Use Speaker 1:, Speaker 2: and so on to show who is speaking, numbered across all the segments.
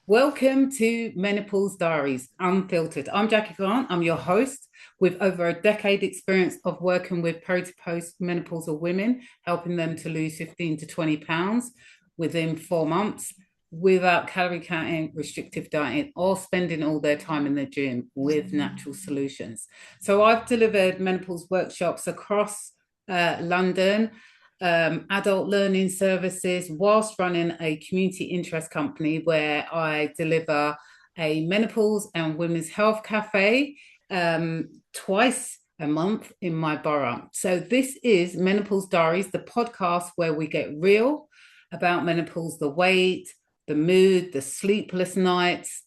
Speaker 1: Welcome to Menopause Diaries Unfiltered. I'm Jackie Grant. I'm your host with over a decade experience of working with peri to post menopausal women, helping them to lose 15 to 20 pounds within 4 months without calorie counting, restrictive dieting, or spending all their time in the gym with natural solutions. So I've delivered menopause workshops across London, adult learning services, whilst running a community interest company where I deliver a menopause and women's health cafe twice a month in my borough. So this is Menopause Diaries, the podcast where we get real about menopause, the weight, the mood, the sleepless nights,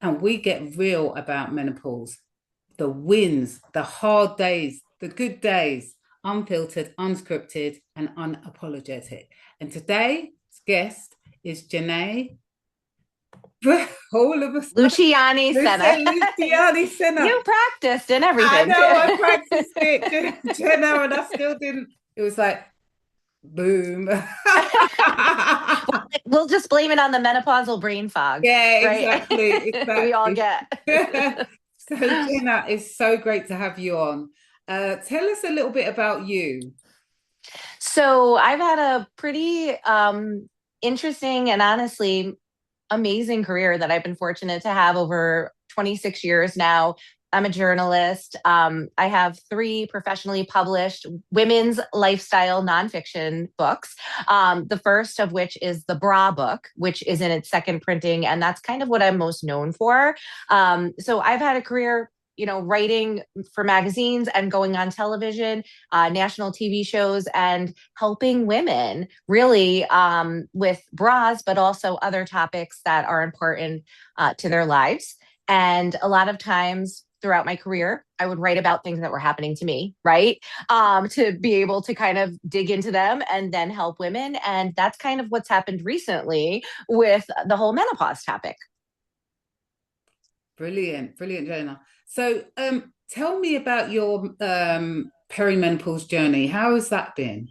Speaker 1: and we get real about menopause, the wins, the hard days, the good days, unfiltered, unscripted, and unapologetic. And today's guest is Jene. All of us.
Speaker 2: Lucianai Senna.
Speaker 1: Lucianai Senna.
Speaker 2: You practiced and everything.
Speaker 1: I know, I practiced it, Jene, and I still didn't. It was like, boom.
Speaker 2: We'll just blame it on the menopausal brain fog.
Speaker 1: Yeah,
Speaker 2: right?
Speaker 1: exactly.
Speaker 2: We all get.
Speaker 1: So, Jene, it's so great to have you on. Tell us a little bit about you.
Speaker 2: So I've had a pretty interesting and honestly amazing career that I've been fortunate to have over 26 years now. I'm a journalist. I have 3 professionally published women's lifestyle nonfiction books. The first of which is the Bra book, which is in its second printing. And that's kind of what I'm most known for. So I've had a career, writing for magazines and going on television, national TV shows, and helping women really with bras, but also other topics that are important to their lives. And a lot of times throughout my career, I would write about things that were happening to me, right? To be able to kind of dig into them and then help women. And that's kind of what's happened recently with the whole menopause topic.
Speaker 1: Brilliant, Jana. So tell me about your perimenopause journey. How has that been?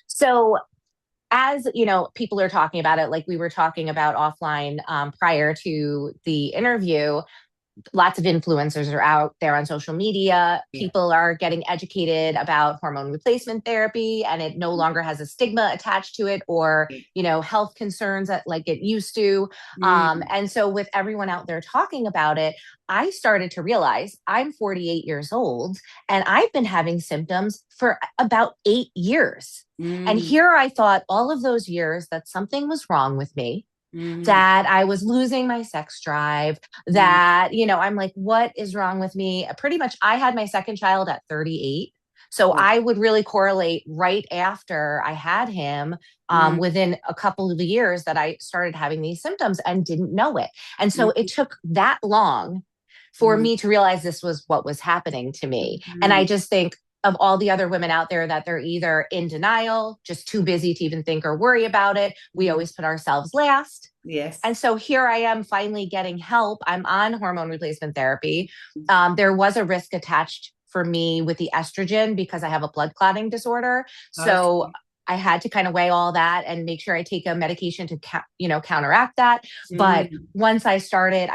Speaker 2: So as people are talking about it, like we were talking about offline prior to the interview, lots of influencers are out there on social media.
Speaker 1: Yeah.
Speaker 2: People are getting educated about hormone replacement therapy, and it no longer has a stigma attached to it or, health concerns that like it used to. And so with everyone out there talking about it, I started to realize I'm 48 years old and I've been having symptoms for about 8 years. And here I thought all of those years that something was wrong with me. That I was losing my sex drive, that, I'm like, what is wrong with me? Pretty much, I had my second child at 38. So I would really correlate right after I had him, within a couple of years that I started having these symptoms and didn't know it. And so it took that long for me to realize this was what was happening to me. And I just think, of all the other women out there, that they're either in denial, just too busy to even think or worry about it. We always put ourselves last.
Speaker 1: Yes.
Speaker 2: And so here I am finally getting help. I'm on hormone replacement therapy. There was a risk attached for me with the estrogen because I have a blood clotting disorder. So I had to kind of weigh all that and make sure I take a medication to, counteract that. But once I started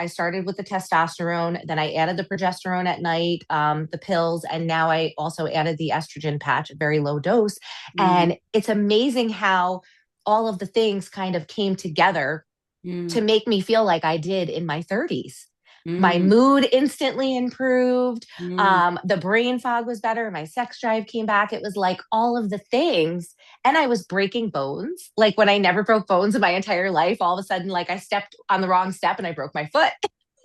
Speaker 2: with the testosterone, then I added the progesterone at night, the pills, and now I also added the estrogen patch, very low dose. And it's amazing how all of the things kind of came together to make me feel like I did in my 30s. My mood instantly improved. The brain fog was better. My sex drive came back. It was like all of the things. And I was breaking bones. Like when I never broke bones in my entire life, all of a sudden, like I stepped on the wrong step and I broke my foot.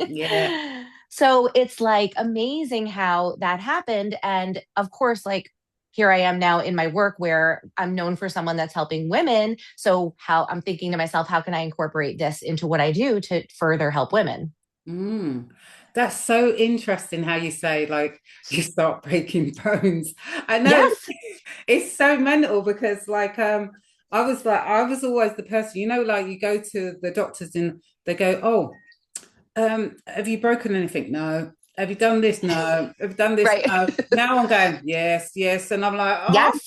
Speaker 1: Yeah.
Speaker 2: So it's like amazing how that happened. And of course, like here I am now in my work where I'm known for someone that's helping women. So how I'm thinking to myself, how can I incorporate this into what I do to further help women?
Speaker 1: That's so interesting how you say like you start breaking bones. I know.
Speaker 2: Yes.
Speaker 1: It's so mental because I was always the person, like you go to the doctors and they go, oh, have you broken anything? No. Have you done this? No. Have you done this?
Speaker 2: Right.
Speaker 1: No. Now I'm going, yes. And I'm like, oh.
Speaker 2: Yes.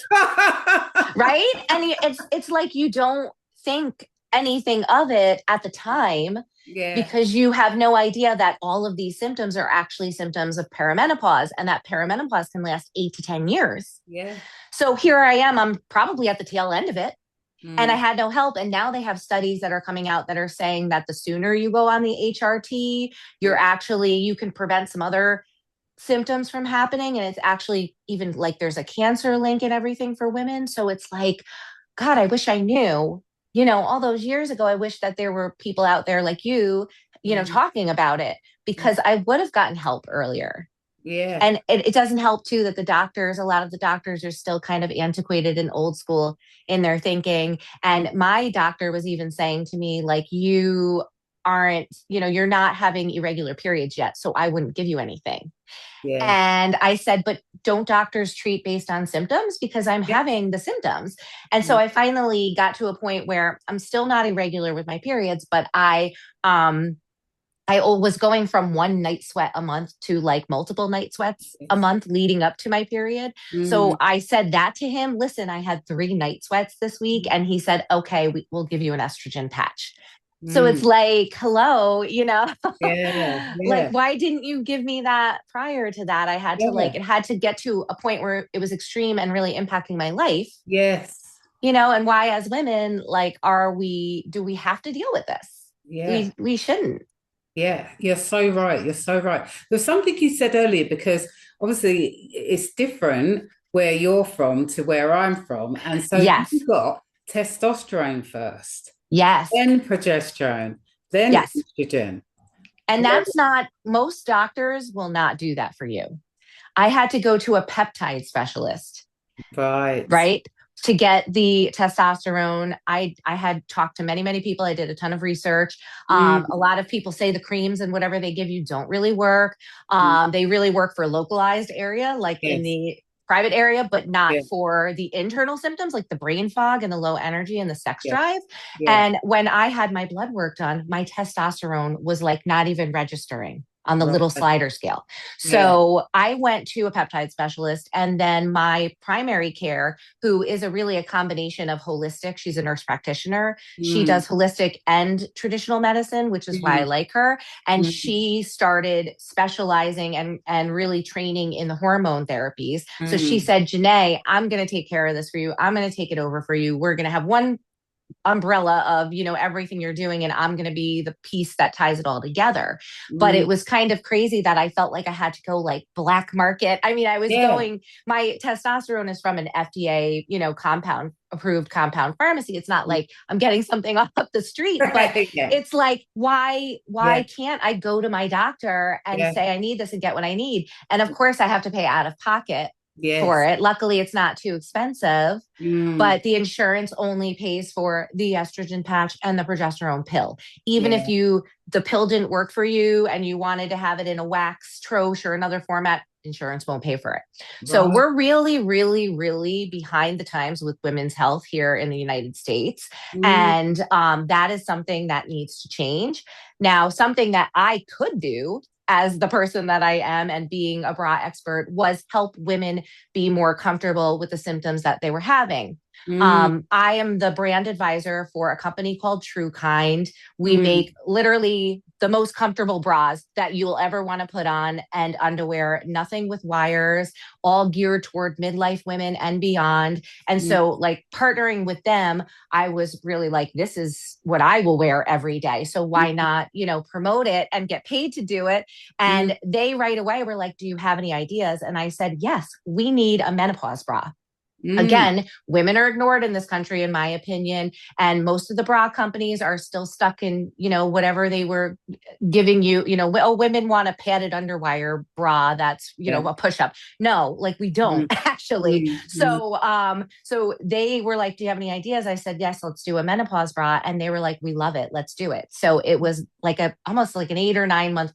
Speaker 2: Right. And it's like you don't think anything of it at the time
Speaker 1: Yeah.
Speaker 2: because you have no idea that all of these symptoms are actually symptoms of perimenopause and that perimenopause can last 8 to 10 years.
Speaker 1: Yeah.
Speaker 2: So here I am, I'm probably at the tail end of it and I
Speaker 1: Mm.
Speaker 2: had no help. And now they have studies that are coming out that are saying that the sooner you go on the HRT,
Speaker 1: Yeah.
Speaker 2: you can prevent some other symptoms from happening. And it's actually even like there's a cancer link and everything for women. So it's like, God, I wish I knew, all those years ago, I wish that there were people out there like you,
Speaker 1: Mm.
Speaker 2: talking about it because I would have gotten help earlier.
Speaker 1: Yeah.
Speaker 2: And it doesn't help too that a lot of the doctors are still kind of antiquated and old school in their thinking. And my doctor was even saying to me, like, you aren't, you're not having irregular periods yet. So I wouldn't give you anything.
Speaker 1: Yeah.
Speaker 2: And I said, but don't doctors treat based on symptoms? Because I'm
Speaker 1: Yeah.
Speaker 2: having the symptoms. And so
Speaker 1: Mm.
Speaker 2: I finally got to a point where I'm still not irregular with my periods, but I was going from one night sweat a month to like multiple night sweats a
Speaker 1: Yes.
Speaker 2: month leading up to my period.
Speaker 1: Mm.
Speaker 2: So I said that to him. Listen, I had 3 night sweats this week. And he said, okay, we'll give you an estrogen patch. So it's
Speaker 1: Mm.
Speaker 2: like, hello,
Speaker 1: Yeah.
Speaker 2: like,
Speaker 1: Yeah.
Speaker 2: why didn't you give me that prior to that?
Speaker 1: Yeah.
Speaker 2: It had to get to a point where it was extreme and really impacting my life,
Speaker 1: Yes.
Speaker 2: and why as women, like, do we have to deal with this?
Speaker 1: Yeah.
Speaker 2: We shouldn't.
Speaker 1: Yeah. You're so right. You're so right. There's something you said earlier because obviously it's different where you're from to where I'm from. And so
Speaker 2: Yes.
Speaker 1: you've got testosterone first,
Speaker 2: Yes.
Speaker 1: then progesterone, then
Speaker 2: Yes.
Speaker 1: estrogen.
Speaker 2: And that's not, most doctors will not do that for you. I had to go to a peptide specialist,
Speaker 1: Right.
Speaker 2: right? To get the testosterone. I had talked to many, many people. I did a ton of research. A
Speaker 1: Mm.
Speaker 2: lot of people say the creams and whatever they give you don't really work.
Speaker 1: Mm.
Speaker 2: They really work for localized area, like in
Speaker 1: Yes.
Speaker 2: the private area, but not
Speaker 1: Yeah.
Speaker 2: for the internal symptoms like the brain fog and the low energy and the sex
Speaker 1: Yeah.
Speaker 2: drive.
Speaker 1: Yeah.
Speaker 2: And when I had my blood work done, my testosterone was like not even registering on the little
Speaker 1: Right.
Speaker 2: slider scale.
Speaker 1: Yeah.
Speaker 2: So I went to a peptide specialist, and then my primary care, who is a combination of holistic, she's a nurse practitioner. She
Speaker 1: Mm.
Speaker 2: does holistic and traditional medicine, which is why I
Speaker 1: Mm.
Speaker 2: like her. And
Speaker 1: Mm.
Speaker 2: she started specializing and really training in the hormone therapies. So she
Speaker 1: Mm.
Speaker 2: said, Jene, I'm going to take care of this for you. I'm going to take it over for you. We're going to have one umbrella of everything you're doing, and I'm going to be the piece that ties it all together. But
Speaker 1: Mm.
Speaker 2: it was kind of crazy that I felt like I had to go like black market. I mean, I was
Speaker 1: Yeah.
Speaker 2: going, my testosterone is from an FDA compound approved compound pharmacy. It's not like I'm getting something off the street, but
Speaker 1: Right. Yeah.
Speaker 2: it's like, why
Speaker 1: Yeah.
Speaker 2: can't I go to my doctor and
Speaker 1: Yeah.
Speaker 2: say I need this and get what I need? And of course I have to pay out of pocket for
Speaker 1: Yes.
Speaker 2: it. Luckily it's not too expensive,
Speaker 1: Mm.
Speaker 2: but the insurance only pays for the estrogen patch and the progesterone pill. Even if
Speaker 1: Yeah.
Speaker 2: the pill didn't work for you and you wanted to have it in a wax troche or another format, insurance won't pay for it. So
Speaker 1: Right.
Speaker 2: we're really, really, really behind the times with women's health here in the United States.
Speaker 1: Mm.
Speaker 2: And that is something that needs to change. Now, something that I could do as the person that I am and being a bra expert was help women be more comfortable with the symptoms that they were having.
Speaker 1: Mm.
Speaker 2: I am the brand advisor for a company called Tru Kind. We
Speaker 1: Mm.
Speaker 2: make literally the most comfortable bras that you will ever want to put on, and underwear, nothing with wires, all geared toward midlife women and beyond. And
Speaker 1: Mm.
Speaker 2: so, like, partnering with them, I was really like, this is what I will wear every day. So why not, promote it and get paid to do it?
Speaker 1: Mm.
Speaker 2: And they right away were like, do you have any ideas? And I said, yes, we need a menopause bra.
Speaker 1: Mm.
Speaker 2: Again, women are ignored in this country, in my opinion. And most of the bra companies are still stuck in, whatever they were giving you, oh, women want a padded underwire bra that's,
Speaker 1: Yeah.
Speaker 2: a push up. No, like we don't
Speaker 1: Mm.
Speaker 2: actually.
Speaker 1: Mm. Mm.
Speaker 2: So they were like, do you have any ideas? I said, yes, let's do a menopause bra. And they were like, we love it. Let's do it. So it was like almost like an 8 or 9 month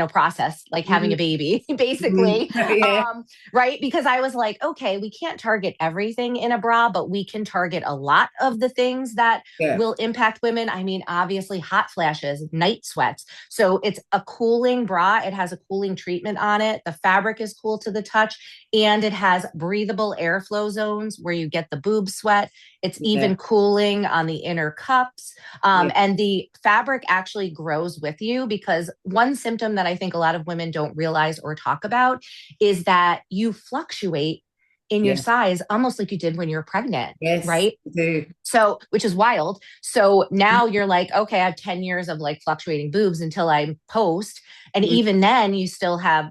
Speaker 2: process, like having a baby, basically.
Speaker 1: Yeah.
Speaker 2: Right. Because I was like, okay, we can't target everything in a bra, but we can target a lot of the things that
Speaker 1: Yeah.
Speaker 2: will impact women. I mean, obviously, hot flashes, night sweats. So it's a cooling bra. It has a cooling treatment on it. The fabric is cool to the touch, and it has breathable airflow zones where you get the boob sweat. It's
Speaker 1: Yeah.
Speaker 2: even cooling on the inner cups.
Speaker 1: Yeah.
Speaker 2: And the fabric actually grows with you, because one symptom that I think a lot of women don't realize or talk about is that you fluctuate in your
Speaker 1: Yeah.
Speaker 2: size almost like you did when you're pregnant,
Speaker 1: Yes,
Speaker 2: right?
Speaker 1: I do.
Speaker 2: So, which is wild. So now you're like, okay, I have 10 years of like fluctuating boobs until I post. And
Speaker 1: Mhm.
Speaker 2: even then, you still have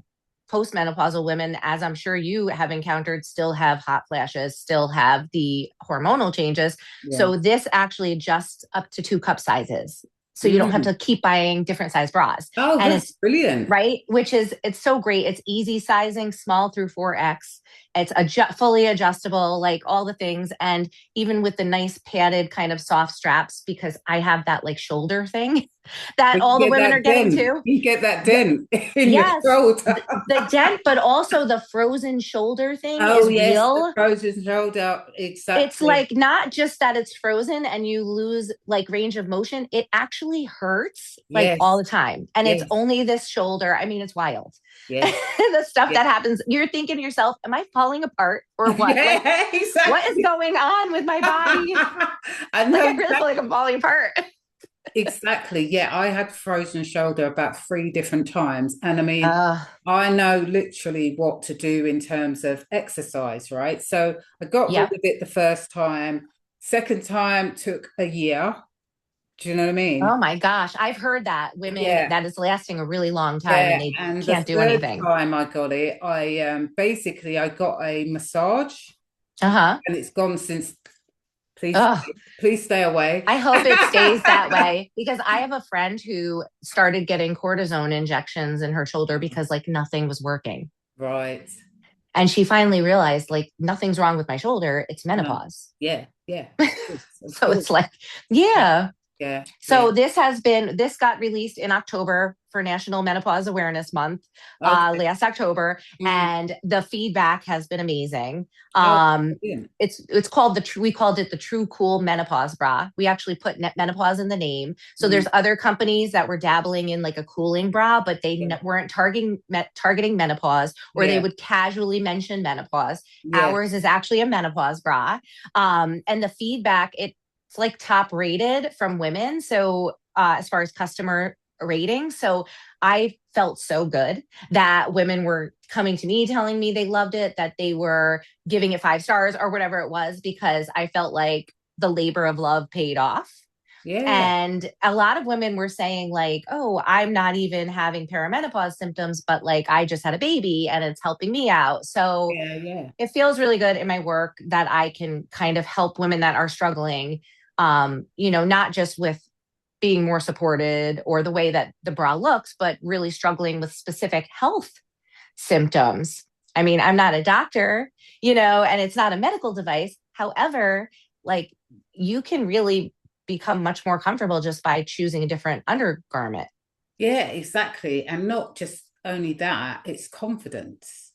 Speaker 2: postmenopausal women, as I'm sure you have encountered, still have hot flashes, still have the hormonal changes.
Speaker 1: Yeah.
Speaker 2: So this actually adjusts up to 2 cup sizes. So you don't have
Speaker 1: Mm.
Speaker 2: to keep buying different size bras.
Speaker 1: Oh,
Speaker 2: And
Speaker 1: that's
Speaker 2: it's
Speaker 1: brilliant.
Speaker 2: right, which is, it's so great. It's easy sizing, small through 4X. It's fully adjustable, like all the things. And even with the nice padded kind of soft straps, because I have that like shoulder thing that
Speaker 1: But you
Speaker 2: all the
Speaker 1: get
Speaker 2: women are
Speaker 1: that
Speaker 2: getting
Speaker 1: dent.
Speaker 2: too.
Speaker 1: You get that dent in your
Speaker 2: Yes,
Speaker 1: shoulder.
Speaker 2: the dent, but also the frozen shoulder thing
Speaker 1: Oh,
Speaker 2: is
Speaker 1: yes, the
Speaker 2: real.
Speaker 1: frozen shoulder.
Speaker 2: It's
Speaker 1: Exactly.
Speaker 2: like not just that it's frozen and you lose like range of motion, it actually hurts like all
Speaker 1: Yes.
Speaker 2: the time. And it's
Speaker 1: Yes.
Speaker 2: only this shoulder. I mean, it's wild.
Speaker 1: Yes.
Speaker 2: The stuff
Speaker 1: Yes.
Speaker 2: that happens, you're thinking to yourself, am I falling apart or what? Like,
Speaker 1: Yeah,
Speaker 2: what is
Speaker 1: exactly.
Speaker 2: going on with my body?
Speaker 1: I
Speaker 2: Like,
Speaker 1: know
Speaker 2: I really feel like
Speaker 1: exactly.
Speaker 2: I'm falling apart.
Speaker 1: Exactly. Yeah, I had frozen shoulder about 3 different times. And I mean,
Speaker 2: Uh,
Speaker 1: I know literally what to do in terms of exercise, right? So I got rid of
Speaker 2: yep.
Speaker 1: it the first time. Second time took a year. Do you know what I
Speaker 2: Oh
Speaker 1: mean?
Speaker 2: my gosh. I've heard that women,
Speaker 1: Yeah.
Speaker 2: that is lasting a really long time and
Speaker 1: Yeah.
Speaker 2: they
Speaker 1: And the
Speaker 2: can't do
Speaker 1: third
Speaker 2: anything.
Speaker 1: time I got it, I basically I got a massage
Speaker 2: Uh huh.
Speaker 1: and it's gone since. Please,
Speaker 2: Oh,
Speaker 1: please stay away.
Speaker 2: I hope it stays that way, because I have a friend who started getting cortisone injections in her shoulder because like nothing was working.
Speaker 1: Right.
Speaker 2: And she finally realized like nothing's wrong with my shoulder, it's
Speaker 1: No.
Speaker 2: menopause.
Speaker 1: Yeah. Yeah. Of course. Of
Speaker 2: So it's
Speaker 1: course.
Speaker 2: like, yeah.
Speaker 1: Yeah. Yeah.
Speaker 2: So this got released in October for National Menopause Awareness Month,
Speaker 1: Okay.
Speaker 2: last October,
Speaker 1: Mm.
Speaker 2: and the feedback has been amazing.
Speaker 1: Oh,
Speaker 2: Um,
Speaker 1: brilliant.
Speaker 2: it's called we called it the Tru Cool Menopause Bra. We actually put menopause in the name. So
Speaker 1: Mm.
Speaker 2: there's other companies that were dabbling in like a cooling bra, but they
Speaker 1: Yeah.
Speaker 2: weren't targeting menopause, or they
Speaker 1: Yeah.
Speaker 2: would casually mention menopause.
Speaker 1: Yeah.
Speaker 2: Ours is actually a menopause bra, and the feedback, it's like top rated from women. So as far as customer rating, so I felt so good that women were coming to me telling me they loved it, that they were giving it 5 stars or whatever it was, because I felt like the labor of love paid off.
Speaker 1: Yeah.
Speaker 2: And a lot of women were saying like, oh, I'm not even having perimenopause symptoms, but like I just had a baby and it's helping me out. So
Speaker 1: Yeah. Yeah.
Speaker 2: it feels really good in my work that I can kind of help women that are struggling, not just with being more supported or the way that the bra looks, but really struggling with specific health symptoms. I mean, I'm not a doctor, and it's not a medical device. However, like you can really become much more comfortable just by choosing a different undergarment.
Speaker 1: Yeah. Exactly. And not just only that, it's confidence.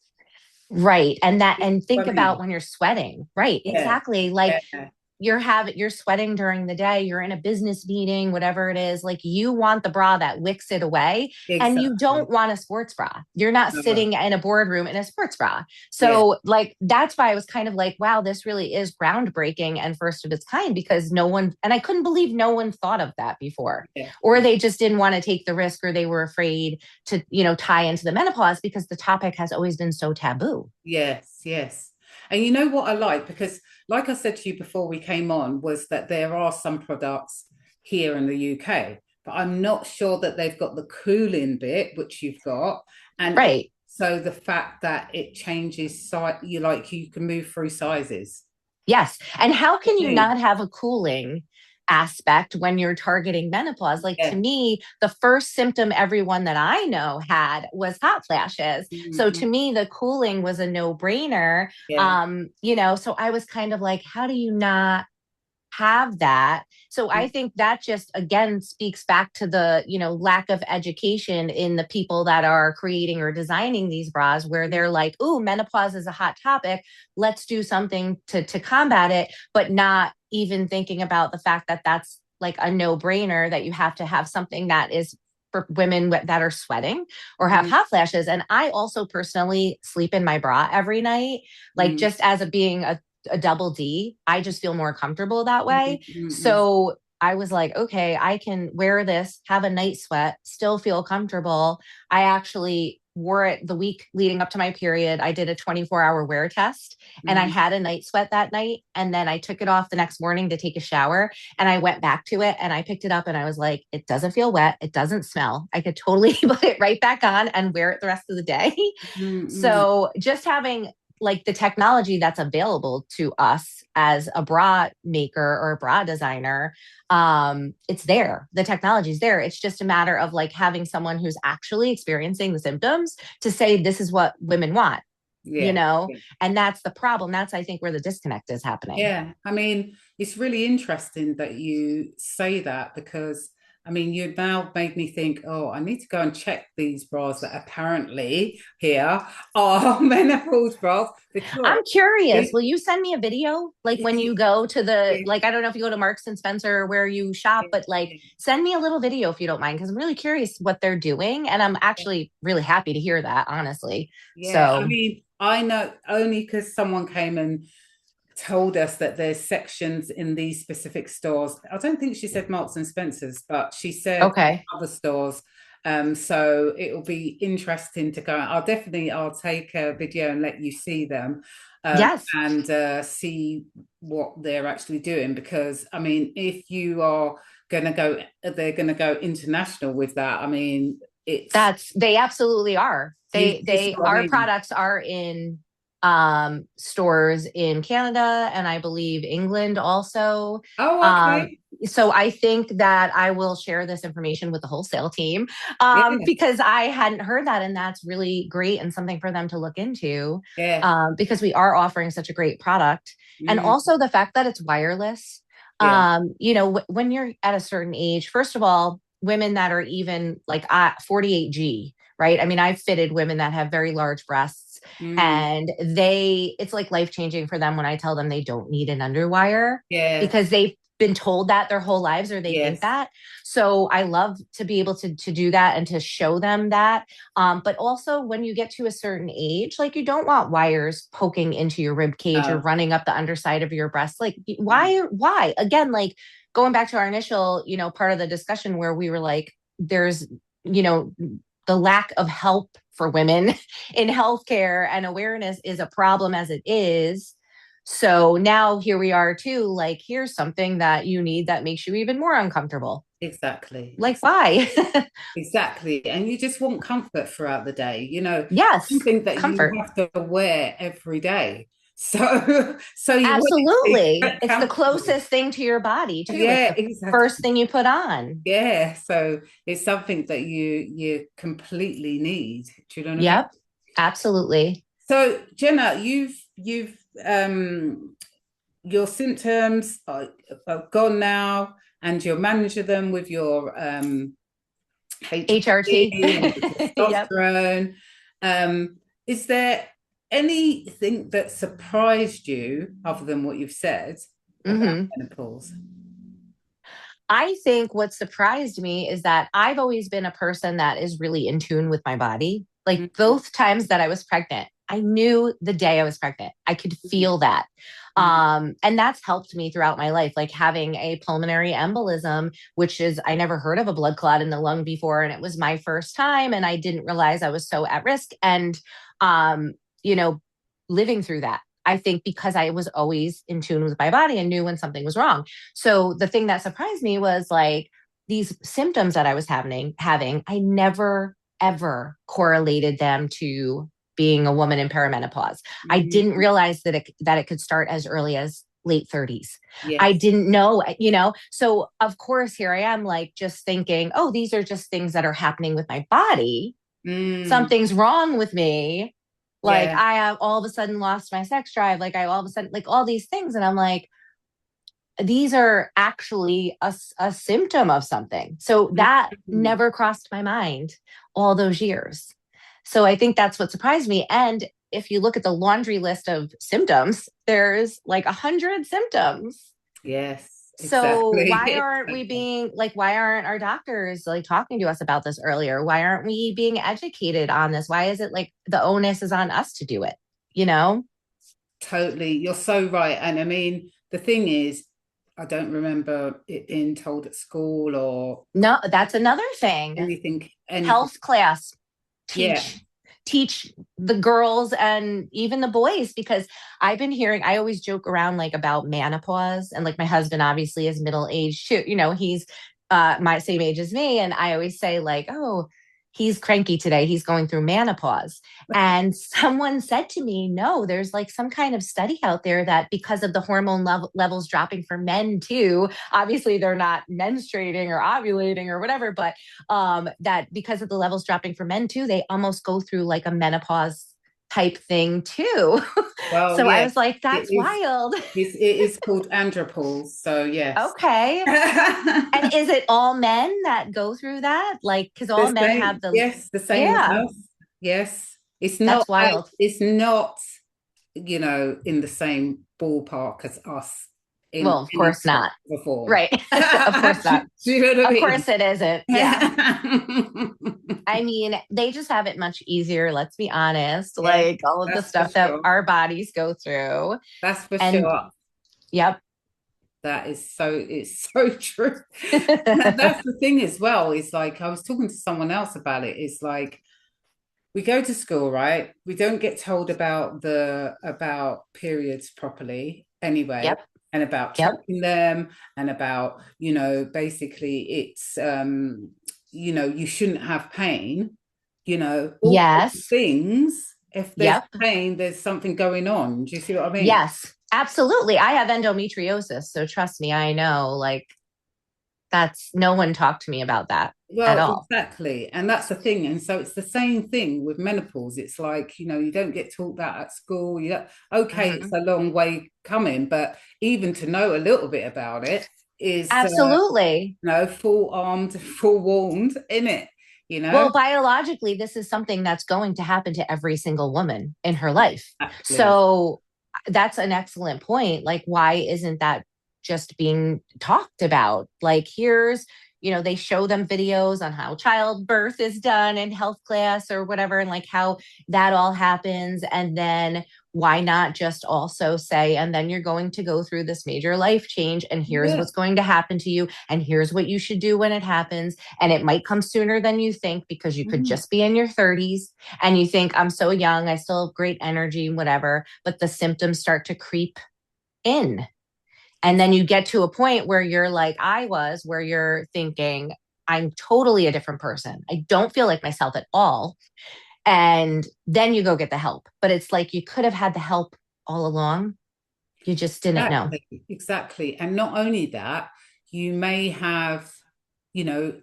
Speaker 2: Right. And
Speaker 1: I
Speaker 2: think about
Speaker 1: mean,
Speaker 2: when you're sweating. Right.
Speaker 1: yeah.
Speaker 2: Exactly. Like
Speaker 1: Yeah.
Speaker 2: you're sweating during the day, you're in a business meeting, whatever it is, like you want the bra that wicks it away, and you
Speaker 1: Exactly.
Speaker 2: don't want a sports bra. You're not
Speaker 1: No.
Speaker 2: sitting in a boardroom in a sports bra.
Speaker 1: Yeah.
Speaker 2: So like that's why I was kind of like, wow, this really is groundbreaking and first of its kind, because no one, and I couldn't believe no one thought of that before,
Speaker 1: Yeah.
Speaker 2: or
Speaker 1: Yeah.
Speaker 2: they just didn't want to take the risk, or they were afraid to, tie into the menopause because the topic has always been so taboo.
Speaker 1: Yes. Yes. And you know what I like? Because, like I said to you before we came on, was that there are some products here in the UK, but I'm not sure that they've got the cooling bit, which you've got. And
Speaker 2: Right.
Speaker 1: also the fact that it changes size, you can move through sizes.
Speaker 2: Yes. And how can you
Speaker 1: Okay.
Speaker 2: not have a cooling aspect when you're targeting menopause? Like to
Speaker 1: Yeah.
Speaker 2: me, the first symptom everyone that I know had was hot flashes. So
Speaker 1: Mhm.
Speaker 2: to me, the cooling was a no brainer.
Speaker 1: Yeah.
Speaker 2: So I was kind of like, how do you not have that. So I think that just again speaks back to the, lack of education in the people that are creating or designing these bras, where they're like, "Ooh, menopause is a hot topic. Let's do something to combat it," but not even thinking about the fact that that's like a no-brainer, that you have to have something that is for women that are sweating or have hot flashes. And I also personally sleep in my bra every night, like just as a being a double D. I just feel more comfortable that way. So I was like, okay, I can wear this, have a night sweat, still feel comfortable. I actually wore it the week leading up to my period. I did a 24-hour wear test and I had a night sweat that night. And then I took it off the next morning to take a shower, and I went back to it and I picked it up and I was like, it doesn't feel wet. It doesn't smell. I could totally put it right back on and wear it the rest of the day. So just having like the technology that's available to us as a bra maker or a bra designer, it's there. The technology is there. It's just a matter of like having someone who's actually experiencing the symptoms to say, this is what women want, and that's the problem. That's, I think, where the disconnect is happening.
Speaker 1: Yeah. I mean, it's really interesting that you say that, because I mean, you now made me think, oh, I need to go and check these bras that apparently here are menopause bras.
Speaker 2: I'm curious. Will you send me a video? Like when you go to like, I don't know if you go to Marks and Spencer or where you shop, but like send me a little video if you don't mind, because I'm really curious what they're doing. And I'm actually really happy to hear that, honestly.
Speaker 1: Yeah.
Speaker 2: So
Speaker 1: I mean, I know only because someone came and told us that there's sections in these specific stores. I don't think she said Marks and Spencer's, but she said
Speaker 2: okay.
Speaker 1: other stores. So it'll be interesting to go. I'll take a video and let you see them,
Speaker 2: Yes.
Speaker 1: and see what they're actually doing. Because I mean, if you are going to go, they're going to go international with that. I mean,
Speaker 2: they absolutely are. Our
Speaker 1: mean?
Speaker 2: products are in stores in Canada and I believe England also.
Speaker 1: Oh, okay.
Speaker 2: So I think that I will share this information with the wholesale team,
Speaker 1: Yeah.
Speaker 2: because I hadn't heard that, and that's really great and something for them to look into.
Speaker 1: Yeah.
Speaker 2: Because we are offering such a great product, and also the fact that it's wireless.
Speaker 1: Yeah.
Speaker 2: When you're at a certain age, first of all, women that are even like 48G, right? I mean, I've fitted women that have very large breasts, and it's like life changing for them when I tell them they don't need an underwire, because they've been told that their whole lives, or they think that. So I love to be able to do that and to show them that. But also when you get to a certain age, like you don't want wires poking into your rib cage or running up the underside of your breast. Like why? Again, like going back to our initial, part of the discussion where we were like, there's, the lack of help for women in healthcare, and awareness is a problem as it is. So now here we are too, like, here's something that you need that makes you even more uncomfortable.
Speaker 1: Exactly.
Speaker 2: Like, why?
Speaker 1: Exactly. And you just want comfort throughout the day,
Speaker 2: Yes,
Speaker 1: something that you
Speaker 2: comfort.
Speaker 1: have to wear every day. So you want it to
Speaker 2: Absolutely.
Speaker 1: be
Speaker 2: It's the
Speaker 1: comfortable.
Speaker 2: closest thing to your body too. It's
Speaker 1: Yeah,
Speaker 2: the
Speaker 1: exactly.
Speaker 2: first thing you put on.
Speaker 1: Yeah. So it's something that you completely need. Do you know what I mean?
Speaker 2: Yep, absolutely.
Speaker 1: So Jenna, you've your symptoms are gone now, and you're managing them with your
Speaker 2: HRT.
Speaker 1: HRT and your
Speaker 2: Yep.
Speaker 1: testosterone. Is there anything that surprised you other than what you've said about menopause?
Speaker 2: I think what surprised me is that I've always been a person that is really in tune with my body. Like both times that I was pregnant, I knew the day I was pregnant. I could feel that. And that's helped me throughout my life, like having a pulmonary embolism, which is, I never heard of a blood clot in the lung before. And it was my first time. And I didn't realize I was so at risk. And, you know, living through that, I think because I was always in tune with my body and knew when something was wrong. So the thing that surprised me was like these symptoms that I was having, I never, ever correlated them to being a woman in perimenopause. I didn't realize that it could start as early as late 30s.
Speaker 1: Yes.
Speaker 2: I didn't know, so of course here I am like just thinking, oh, these are just things that are happening with my body. Something's wrong with me. Like I have all of a sudden lost my sex drive. Like I all of a sudden, like all these things. And I'm like, these are actually a symptom of something. So that never crossed my mind all those years. So I think that's what surprised me. And if you look at the laundry list of symptoms, there's like 100 symptoms.
Speaker 1: Yes,
Speaker 2: So
Speaker 1: exactly.
Speaker 2: why aren't we being like, why aren't our doctors like talking to us about this earlier? Why aren't we being educated on this? Why is it like the onus is on us to do it? You know?
Speaker 1: Totally. You're so right. And I mean, the thing is, I don't remember it being told at school or
Speaker 2: No, that's another thing.
Speaker 1: anything.
Speaker 2: Health class,
Speaker 1: Yeah.
Speaker 2: teach the girls and even the boys, because I've been hearing, I always joke around like about menopause, and like my husband obviously is middle aged too, he's my same age as me, and I always say like, oh, he's cranky today, he's going through menopause. And someone said to me, no, there's like some kind of study out there that because of the hormone levels dropping for men too, obviously they're not menstruating or ovulating or whatever, but that because of the levels dropping for men too, they almost go through like a menopause type thing too.
Speaker 1: Well,
Speaker 2: So I
Speaker 1: yeah,
Speaker 2: was like,
Speaker 1: it
Speaker 2: that's
Speaker 1: is.
Speaker 2: wild.
Speaker 1: It is called andropause. So yes.
Speaker 2: Okay. And is it all men that go through that? Like, because all
Speaker 1: The
Speaker 2: men have
Speaker 1: same,
Speaker 2: the,
Speaker 1: yes, the same as
Speaker 2: yeah,
Speaker 1: us. Yes.
Speaker 2: that's wild.
Speaker 1: It's not, in the same ballpark as us in
Speaker 2: Well, of
Speaker 1: any
Speaker 2: course
Speaker 1: shape
Speaker 2: not.
Speaker 1: or form.
Speaker 2: Right. Of course not.
Speaker 1: Do you know what I
Speaker 2: Of
Speaker 1: mean?
Speaker 2: course it isn't. Yeah. I mean, they just have it much easier, let's be honest.
Speaker 1: Yes,
Speaker 2: Like all of the
Speaker 1: that's for
Speaker 2: stuff that
Speaker 1: sure.
Speaker 2: our bodies go through.
Speaker 1: That's for
Speaker 2: And
Speaker 1: sure.
Speaker 2: yep.
Speaker 1: It's so true. That's the thing as well. It's like I was talking to someone else about it. It's like we go to school, right? We don't get told about periods properly anyway,
Speaker 2: Yep.
Speaker 1: and about
Speaker 2: Yep.
Speaker 1: tracking them, and about, basically it's you shouldn't have pain, all sorts of
Speaker 2: Yes.
Speaker 1: things. If there's
Speaker 2: Yep.
Speaker 1: pain, there's something going on. Do you see what I mean?
Speaker 2: Yes. Absolutely. I have endometriosis. So trust me, I know like that's no one talked to me about that at
Speaker 1: Well,
Speaker 2: all.
Speaker 1: exactly. And that's the thing. And so it's the same thing with menopause. It's like, you don't get taught that at school. Okay, it's
Speaker 2: Mhm.
Speaker 1: a long way coming, but even to know a little bit about it is,
Speaker 2: Absolutely.
Speaker 1: full armed, full warned in it, you know?
Speaker 2: Well, biologically, this is something that's going to happen to every single woman in her life.
Speaker 1: Exactly.
Speaker 2: So that's an excellent point. Like, why isn't that just being talked about? Like, they show them videos on how childbirth is done in health class or whatever, and like how that all happens. And then why not just also say, and then you're going to go through this major life change, and here's
Speaker 1: Yeah.
Speaker 2: what's going to happen to you, and here's what you should do when it happens. And it might come sooner than you think because you could
Speaker 1: Mhm.
Speaker 2: just be in your 30s and you think, I'm so young, I still have great energy, whatever. But the symptoms start to creep in. And then you get to a point where you're like, I was, where you're thinking, I'm totally a different person. I don't feel like myself at all. And then you go get the help. But it's like you could have had the help all along. You just didn't know.
Speaker 1: Exactly. Exactly. And not only that, you may have, you know,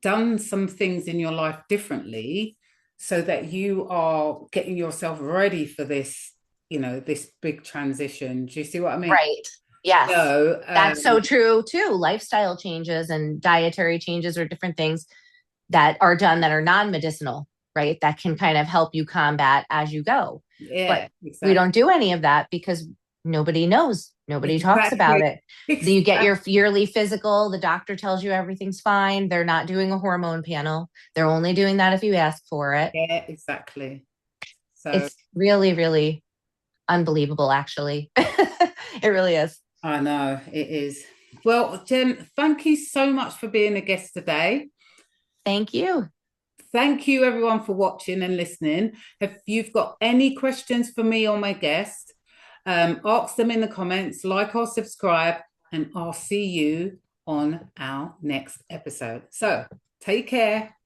Speaker 1: done some things in your life differently so that you are getting yourself ready for this, this big transition. Do you see what I mean?
Speaker 2: Right. Yes.
Speaker 1: So,
Speaker 2: That's so true too. Lifestyle changes and dietary changes are different things that are done that are non-medicinal, right? That can kind of help you combat as you go. But
Speaker 1: yeah,
Speaker 2: we don't
Speaker 1: exactly.
Speaker 2: do any of that because nobody knows. Nobody talks about
Speaker 1: Exactly.
Speaker 2: it. You get your
Speaker 1: Exactly.
Speaker 2: yearly physical, the doctor tells you everything's fine. They're not doing a hormone panel. They're only doing that if you ask for it.
Speaker 1: Yeah, exactly. So
Speaker 2: It's really, really unbelievable, actually. It really is.
Speaker 1: I know it is. Well, Jen, thank you so much for being a guest today.
Speaker 2: Thank you.
Speaker 1: Thank you, everyone, for watching and listening. If you've got any questions for me or my guest, ask them in the comments, like or subscribe, and I'll see you on our next episode. So take care.